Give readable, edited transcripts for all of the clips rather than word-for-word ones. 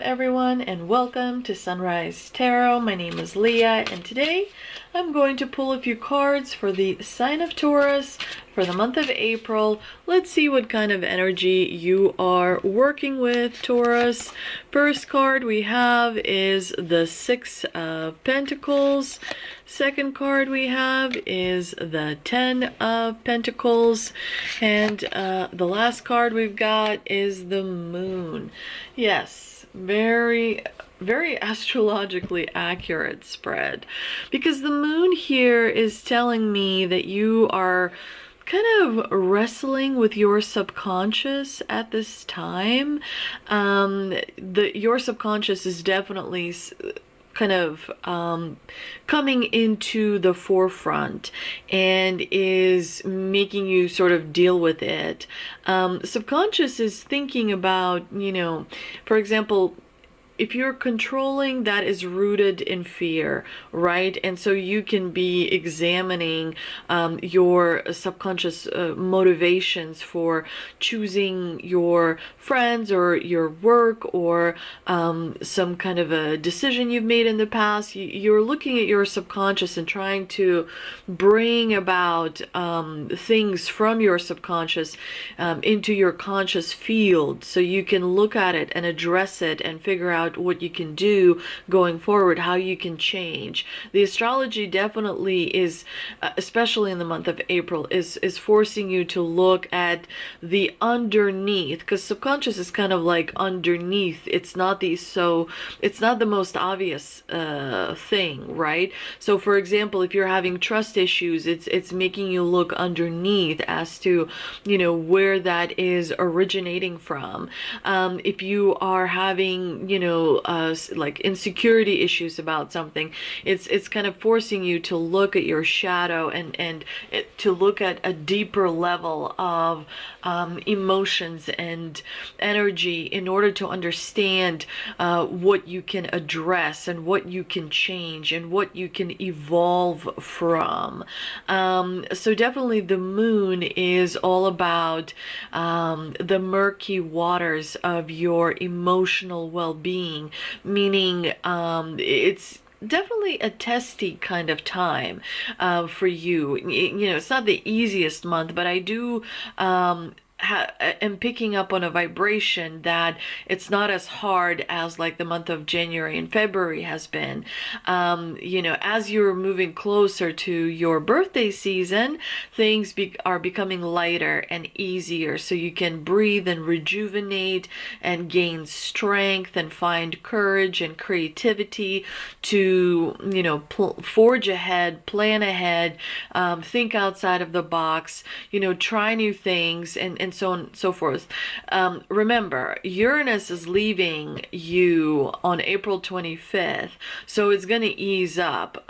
everyone, and welcome to Sunrise Tarot. My name is Leah, and today I'm going to pull a few cards for the sign of Taurus for the month of April. Let's see what kind of energy you are working with, Taurus. First card we have is the Six of Pentacles. Second card we have is the Ten of Pentacles. And the last card we've got is the Moon. Yes, very astrologically accurate spread, because the moon here is telling me that you are kind of wrestling with your subconscious at this time. Your subconscious is definitely kind of coming into the forefront and is making you sort of deal with it. Subconscious is thinking about, for example, if you're controlling, that is rooted in fear, right? And so you can be examining your subconscious motivations for choosing your friends or your work, or some kind of a decision you've made in the past. You're looking at your subconscious and trying to bring about things from your subconscious into your conscious field, so you can look at it and address it and figure out what you can do going forward, how you can change. The astrology definitely is, especially in the month of April, is forcing you to look at the underneath, because subconscious is kind of like underneath. It's not the most obvious thing, right? So for example, if you're having trust issues, it's making you look underneath as to where that is originating from. If you are having like insecurity issues about something, it's kind of forcing you to look at your shadow and to look at a deeper level of emotions and energy in order to understand what you can address and what you can change and what you can evolve from. So definitely the moon is all about the murky waters of your emotional well-being, meaning it's definitely a testy kind of time for you. It's not the easiest month, but I do am picking up on a vibration that it's not as hard as like the month of January and February has been. As you're moving closer to your birthday season, things are becoming lighter and easier, so you can breathe and rejuvenate and gain strength and find courage and creativity to forge ahead, plan ahead, think outside of the box, try new things, and so on and so forth. Remember, Uranus is leaving you on April 25th, so it's going to ease up.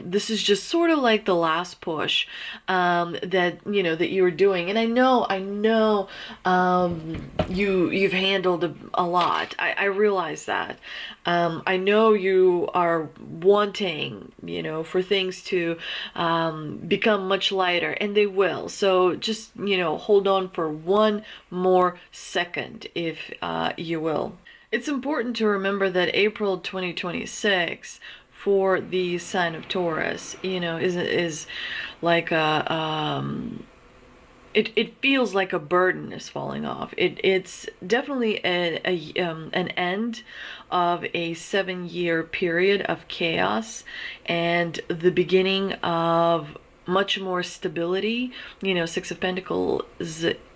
This is just sort of like the last push that you're doing. And I know you've handled a lot. I realize that. I know you are wanting, for things to become much lighter, and they will. So just, hold on for one more second, if you will. It's important to remember that April 2026 for the sign of Taurus, is like it feels like a burden is falling off. It's definitely an end of a 7-year period of chaos and the beginning of much more stability. Six of Pentacles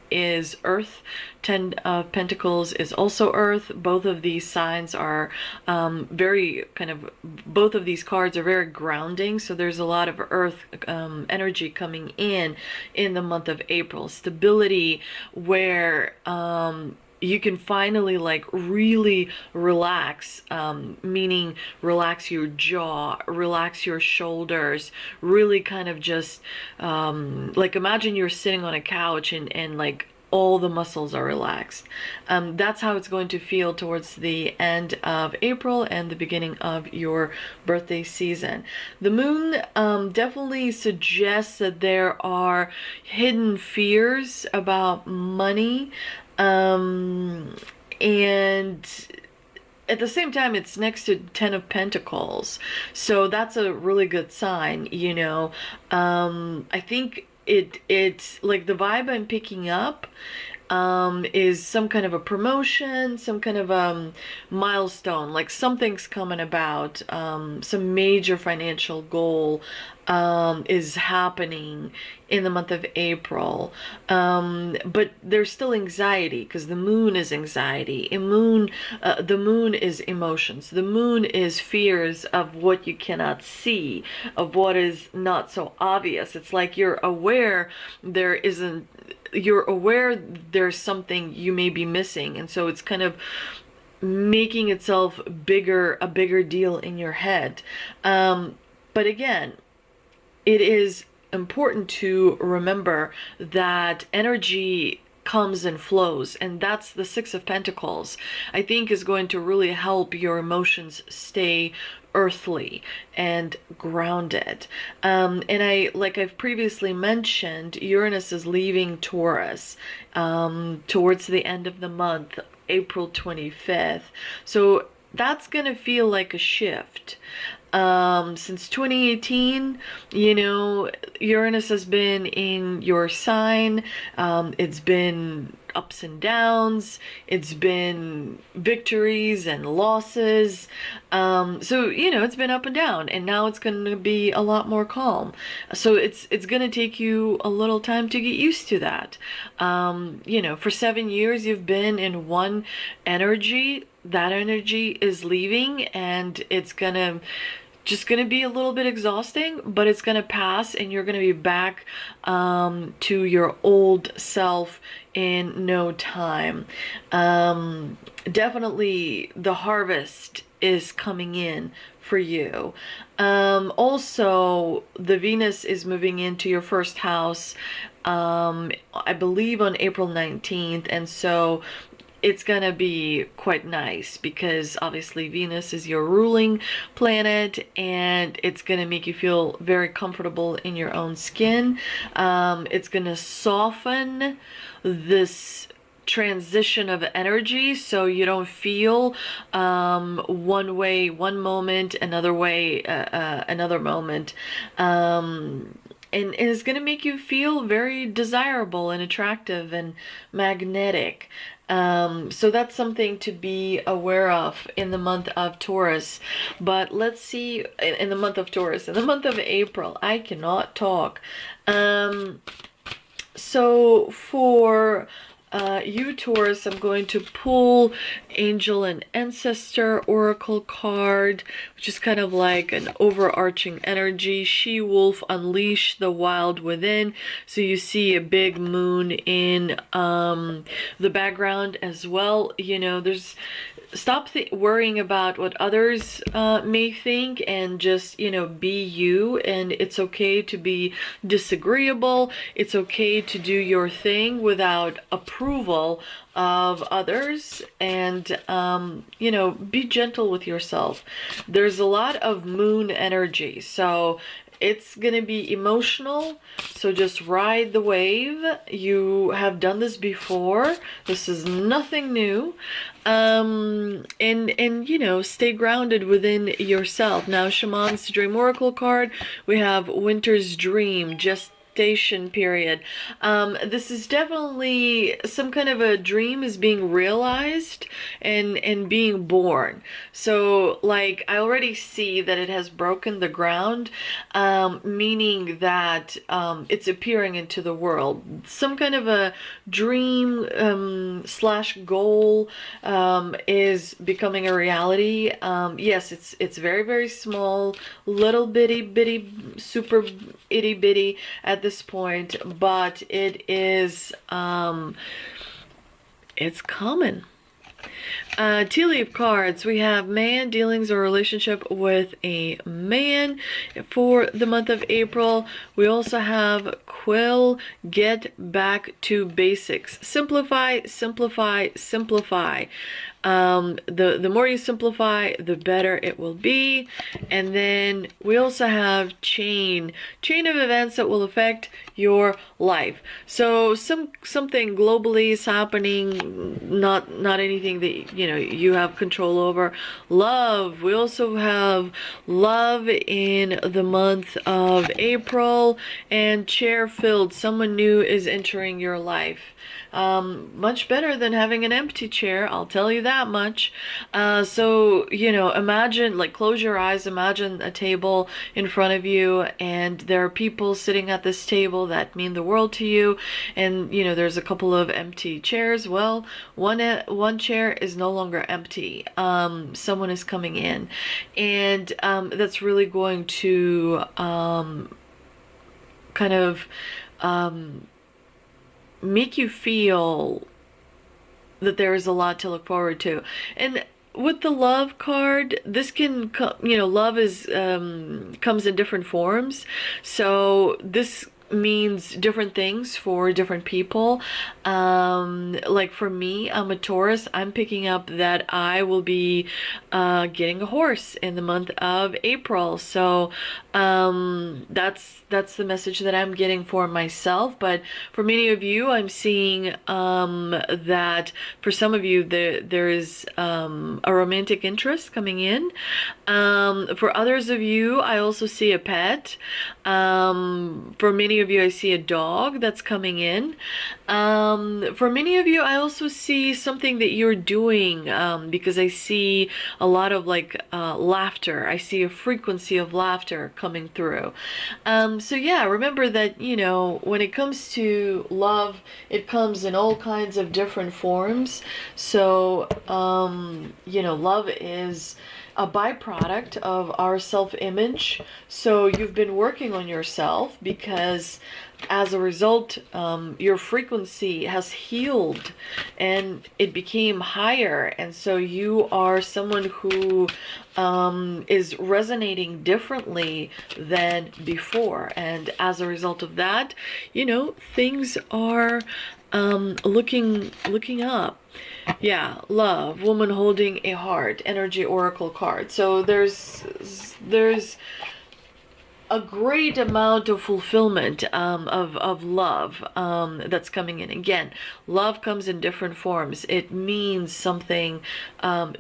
is Earth. Ten of Pentacles is also Earth. Both of these signs are both of these cards are very grounding, so there's a lot of Earth energy coming in the month of April. Stability where you can finally really relax, meaning relax your jaw, relax your shoulders, really kind of just imagine you're sitting on a couch and all the muscles are relaxed. That's how it's going to feel towards the end of April and the beginning of your birthday season. The moon definitely suggests that there are hidden fears about money, and at the same time, it's next to Ten of Pentacles, so that's a really good sign, you know. I think it's like the vibe I'm picking up is some kind of a promotion, some kind of milestone, like something's coming about, some major financial goal is happening in the month of April. But there's still anxiety because the moon is anxiety. The moon is emotions. The moon is fears of what you cannot see, of what is not so obvious. It's like you're aware there's something you may be missing, and so it's kind of making itself a bigger deal in your head. But again, it is important to remember that energy comes and flows, and that's the Six of Pentacles. I think is going to really help your emotions stay earthly and grounded. And like I've previously mentioned, Uranus is leaving Taurus towards the end of the month, April 25th. So that's gonna feel like a shift. Since 2018, you know, Uranus has been in your sign. It's been ups and downs. It's been victories and losses. So, you know, it's been up and down, and now it's going to be a lot more calm. So it's going to take you a little time to get used to that. You know, for 7 years, you've been in one energy. That energy is leaving, and it's just gonna be a little bit exhausting, but it's gonna pass, and you're gonna be back to your old self in no time. Definitely the harvest is coming in for you. Also, the Venus is moving into your first house, I believe on April 19th, and so it's gonna be quite nice because obviously Venus is your ruling planet, and it's gonna make you feel very comfortable in your own skin. It's gonna soften this transition of energy, so you don't feel one way one moment, another way another moment. And it's going to make you feel very desirable and attractive and magnetic. So that's something to be aware of in the month of Taurus. But let's see, in the month of Taurus, in the month of April, I cannot talk. So for you, Taurus, I'm going to pull Angel and Ancestor Oracle card, which is kind of like an overarching energy. She-wolf, unleash the wild within. So you see a big moon in the background as well. You know, stop worrying about what others may think, and just, you know, be you. And it's okay to be disagreeable. It's okay to do your thing without approval of others, and you know, be gentle with yourself. There's a lot of moon energy, so it's gonna be emotional, so just ride the wave. You have done this before. This is nothing new. And you know, stay grounded within yourself. Now, Shaman's Dream Oracle card, we have Winter's Dream, gestation period. This is definitely some kind of a dream is being realized and being born. So like, I already see that it has broken the ground, meaning that it's appearing into the world. Some kind of a dream slash goal is becoming a reality. Yes, it's very, very small, little bitty, super itty bitty at this point, but it is it's common. Tea leaf cards, we have man, dealings or relationship with a man for the month of April. We also have Quill, get back to basics. Simplify, simplify, simplify. The more you simplify, the better it will be. And then we also have chain of events that will affect your life. So something globally is happening, not anything that you have control over. Love, we also have love in the month of April, and chair filled, someone new is entering your life. Much better than having an empty chair, I'll tell you that much. So imagine, like, close your eyes, imagine a table in front of you, and there are people sitting at this table that mean the world to you, and there's a couple of empty chairs. Well, one chair is no longer empty. Someone is coming in, and that's really going to kind of make you feel that there is a lot to look forward to. And with the love card, this can love is comes in different forms. So this means different things for different people. Like for me, I'm a Taurus. I'm picking up that I will be getting a horse in the month of April. So that's the message that I'm getting for myself. But for many of you, I'm seeing that for some of you there is a romantic interest coming in. For others of you, I also see a pet. For many of you, I see a dog that's coming in. For many of you, I also see something that you're doing, because I see a lot of laughter. I see a frequency of laughter coming through. So yeah, remember that, when it comes to love, it comes in all kinds of different forms. So, love is a byproduct of our self-image. So you've been working on yourself, because as a result, your frequency has healed and it became higher. And so you are someone who is resonating differently than before. And as a result of that, things are looking up. Yeah, love, woman holding a heart, energy oracle card. So there's a great amount of fulfillment of love that's coming in. Again, love comes in different forms. It means something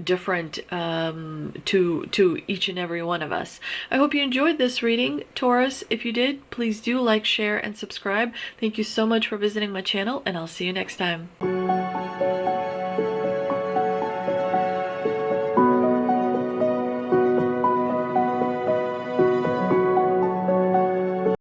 different to each and every one of us. I hope you enjoyed this reading, Taurus. If you did, please do like, share, and subscribe. Thank you so much for visiting my channel, and I'll see you next time.